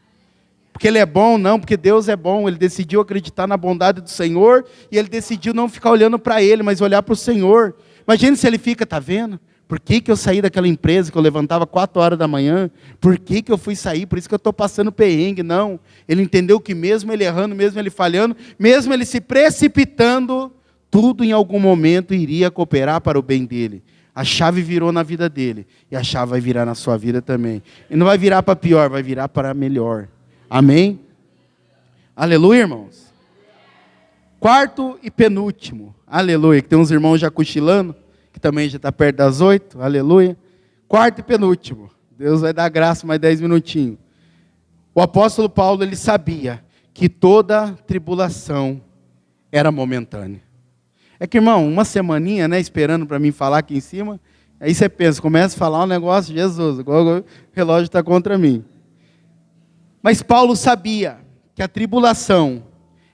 Porque ele é bom? Não, porque Deus é bom. Ele decidiu acreditar na bondade do Senhor, e ele decidiu não ficar olhando para ele, mas olhar para o Senhor. Imagine se ele fica, tá vendo? Por que eu saí daquela empresa que eu levantava 4 horas da manhã? Por que eu fui sair? Por isso que eu estou passando perrengue. Não, ele entendeu que mesmo ele errando, mesmo ele falhando, mesmo ele se precipitando, tudo em algum momento iria cooperar para o bem dele. A chave virou na vida dele, e a chave vai virar na sua vida também. E não vai virar para pior, vai virar para melhor. Amém? Aleluia, irmãos? Quarto e penúltimo. Aleluia, que tem uns irmãos já cochilando, que também já está perto das 8. Aleluia. Quarto e penúltimo. Deus vai dar graça mais 10 minutinhos. O apóstolo Paulo, ele sabia que toda tribulação era momentânea. É que, irmão, uma semaninha, né, esperando para mim falar aqui em cima, aí você pensa, começa a falar um negócio, Jesus, o relógio está contra mim. Mas Paulo sabia que a tribulação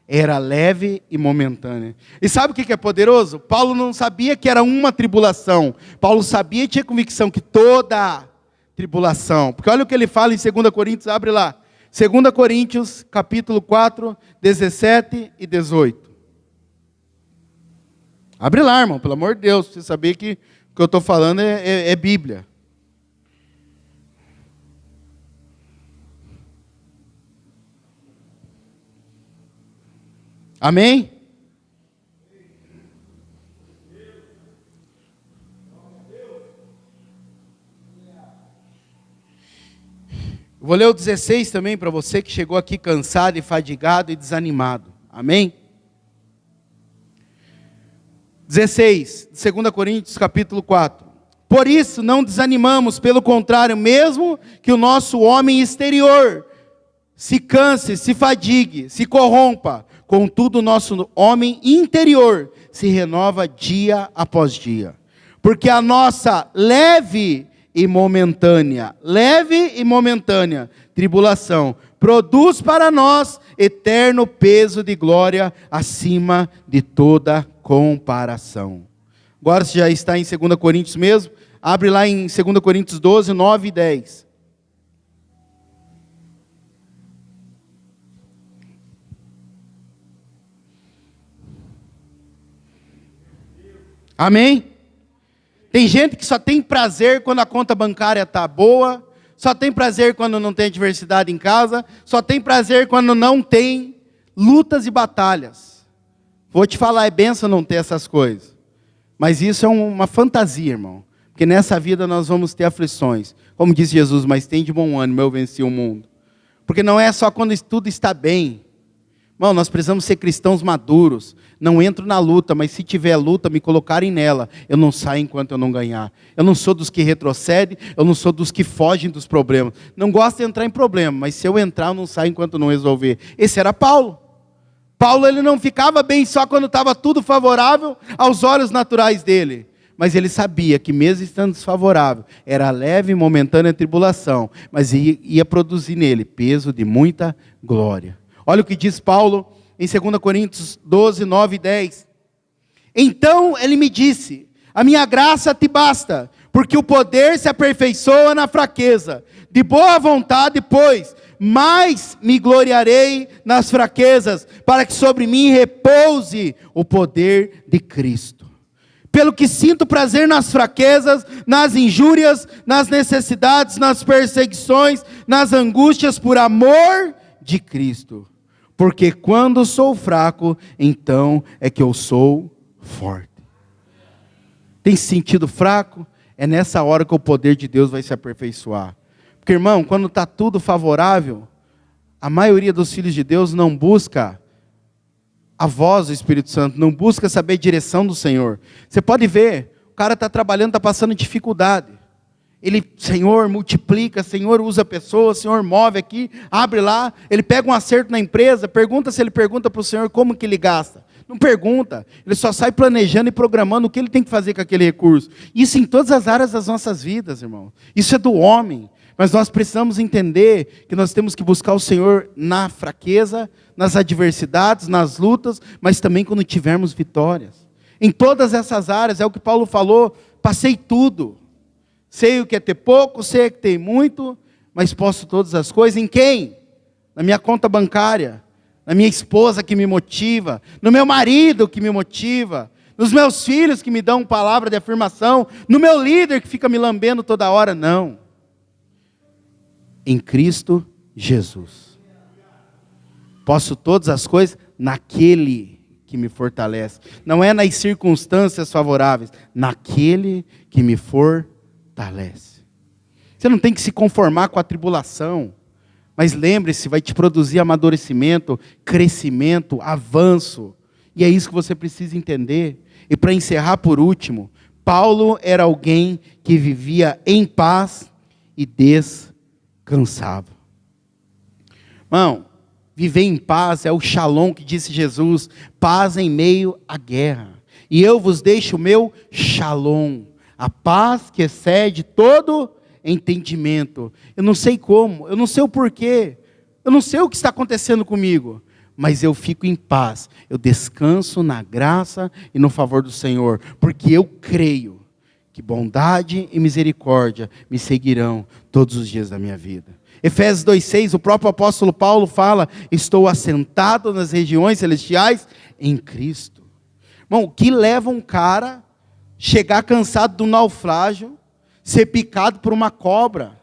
era leve e momentânea. E sabe o que é poderoso? Paulo não sabia que era uma tribulação. Paulo sabia e tinha convicção que toda tribulação. Porque olha o que ele fala em 2 Coríntios, abre lá. 2 Coríntios, capítulo 4, 17 e 18. Abre lá, irmão, pelo amor de Deus, para você saber que o que eu estou falando é Bíblia. Amém? Vou ler o 16 também para você que chegou aqui cansado e fadigado e desanimado. Amém? 16, 2 Coríntios capítulo 4. Por isso não desanimamos, pelo contrário, mesmo que o nosso homem exterior se canse, se fadigue, se corrompa, contudo o nosso homem interior se renova dia após dia. Porque a nossa leve e momentânea tribulação produz para nós eterno peso de glória acima de toda comparação. Agora você já está em 2 Coríntios mesmo, abre lá em 2 Coríntios 12, 9 e 10. Amém? Tem gente que só tem prazer quando a conta bancária está boa, só tem prazer quando não tem adversidade em casa, só tem prazer quando não tem lutas e batalhas. Vou te falar, é benção não ter essas coisas. Mas isso é uma fantasia, irmão. Porque nessa vida nós vamos ter aflições. Como disse Jesus, mas tem de bom ânimo, eu venci o mundo. Porque não é só quando tudo está bem. Irmão, nós precisamos ser cristãos maduros. Não entro na luta, mas se tiver luta, me colocarem nela. Eu não saio enquanto eu não ganhar. Eu não sou dos que retrocedem, eu não sou dos que fogem dos problemas. Não gosto de entrar em problema, mas se eu entrar, eu não saio enquanto eu não resolver. Esse era Paulo. Paulo, ele não ficava bem só quando estava tudo favorável aos olhos naturais dele. Mas ele sabia que mesmo estando desfavorável, era leve e momentânea tribulação, mas ia produzir nele peso de muita glória. Olha o que diz Paulo em 2 Coríntios 12, 9 e 10. Então ele me disse, a minha graça te basta, porque o poder se aperfeiçoa na fraqueza. De boa vontade, pois, mais me gloriarei nas fraquezas, para que sobre mim repouse o poder de Cristo. Pelo que sinto prazer nas fraquezas, nas injúrias, nas necessidades, nas perseguições, nas angústias, por amor de Cristo. Porque quando sou fraco, então é que eu sou forte. Tem se sentido fraco? É nessa hora que o poder de Deus vai se aperfeiçoar. Porque, irmão, quando está tudo favorável, a maioria dos filhos de Deus não busca a voz do Espírito Santo, não busca saber a direção do Senhor. Você pode ver, o cara está trabalhando, está passando dificuldade. Ele, Senhor, multiplica, Senhor, usa pessoas, Senhor, move aqui, abre lá. Ele pega um acerto na empresa, pergunta se ele pergunta para o Senhor como que ele gasta. Não pergunta, ele só sai planejando e programando o que ele tem que fazer com aquele recurso. Isso em todas as áreas das nossas vidas, irmão. Isso é do homem. Mas nós precisamos entender que nós temos que buscar o Senhor na fraqueza, nas adversidades, nas lutas, mas também quando tivermos vitórias. Em todas essas áreas, é o que Paulo falou, passei tudo. Sei o que é ter pouco, sei o que tem muito, mas posso todas as coisas. Em quem? Na minha conta bancária, na minha esposa que me motiva, no meu marido que me motiva, nos meus filhos que me dão palavra de afirmação, no meu líder que fica me lambendo toda hora. Não. Em Cristo Jesus. Posso todas as coisas naquele que me fortalece. Não é nas circunstâncias favoráveis, naquele que me fortalece. Você não tem que se conformar com a tribulação, mas lembre-se, vai te produzir amadurecimento, crescimento, avanço, e é isso que você precisa entender. E para encerrar por último, Paulo era alguém que vivia em paz e descansava. Irmão, viver em paz é o shalom que disse Jesus, paz em meio à guerra. E eu vos deixo o meu shalom, a paz que excede todo entendimento. Eu não sei como, eu não sei o porquê, eu não sei o que está acontecendo comigo, mas eu fico em paz, eu descanso na graça e no favor do Senhor, porque eu creio que bondade e misericórdia me seguirão todos os dias da minha vida. Efésios 2,6, o próprio apóstolo Paulo fala: estou assentado nas regiões celestiais em Cristo. Irmão, o que leva um cara chegar cansado do naufrágio, ser picado por uma cobra?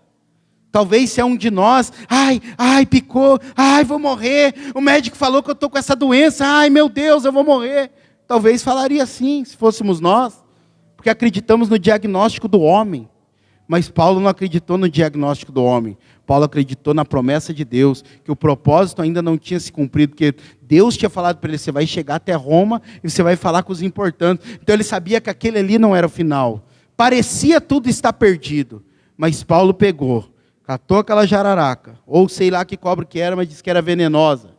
Talvez se é um de nós: ai, picou, ai, vou morrer, o médico falou que eu estou com essa doença, ai meu Deus, eu vou morrer. Talvez falaria assim, se fôssemos nós, porque acreditamos no diagnóstico do homem. Mas Paulo não acreditou no diagnóstico do homem. Paulo acreditou na promessa de Deus, que o propósito ainda não tinha se cumprido, porque Deus tinha falado para ele: você vai chegar até Roma e você vai falar com os importantes. Então ele sabia que aquele ali não era o final. Parecia tudo estar perdido, mas Paulo pegou, catou aquela jararaca, ou sei lá que cobra que era, mas disse que era venenosa,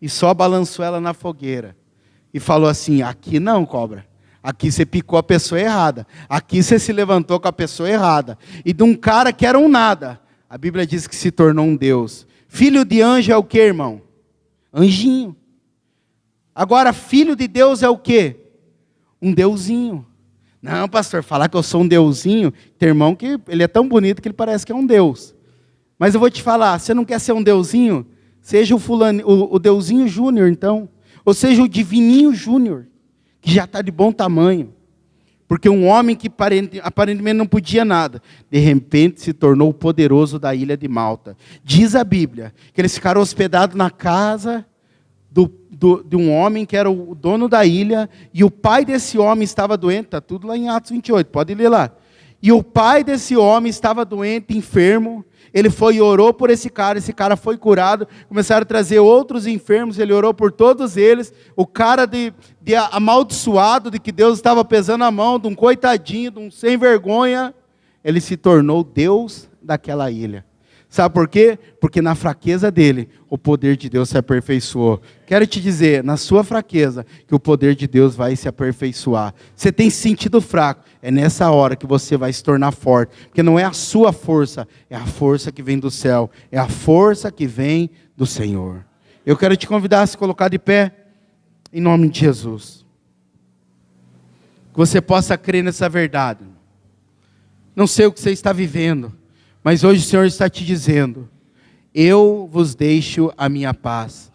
e só balançou ela na fogueira, e falou assim: aqui não, cobra. Aqui você picou a pessoa errada. Aqui você se levantou com a pessoa errada. E de um cara que era um nada, a Bíblia diz que se tornou um Deus. Filho de anjo é o que, irmão? Anjinho. Agora, filho de Deus é o quê? Um deusinho. Não, pastor, falar que eu sou um deusinho, tem irmão que ele é tão bonito que ele parece que é um deus. Mas eu vou te falar, você não quer ser um deusinho? Seja o deusinho júnior, então. Ou seja, o divininho júnior, que já está de bom tamanho. Porque um homem que aparentemente não podia nada, de repente se tornou o poderoso da ilha de Malta. Diz a Bíblia que eles ficaram hospedados na casa de um homem que era o dono da ilha, e o pai desse homem estava doente, está tudo lá em Atos 28, pode ler lá. E o pai desse homem estava doente, enfermo. Ele foi e orou por esse cara foi curado. Começaram a trazer outros enfermos, ele orou por todos eles. O cara de amaldiçoado, de que Deus estava pesando a mão, de um coitadinho, de um sem vergonha, ele se tornou Deus daquela ilha. Sabe por quê? Porque na fraqueza dele, o poder de Deus se aperfeiçoou. Quero te dizer, na sua fraqueza, que o poder de Deus vai se aperfeiçoar. Você tem se sentido fraco, é nessa hora que você vai se tornar forte. Porque não é a sua força, é a força que vem do céu. É a força que vem do Senhor. Eu quero te convidar a se colocar de pé, em nome de Jesus. Que você possa crer nessa verdade. Não sei o que você está vivendo, mas hoje o Senhor está te dizendo: eu vos deixo a minha paz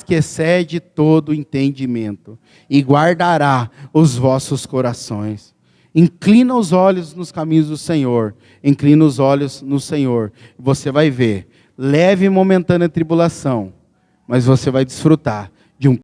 que excede todo entendimento, e guardará os vossos corações. Inclina os olhos nos caminhos do Senhor, inclina os olhos no Senhor, você vai ver, leve e momentânea tribulação, mas você vai desfrutar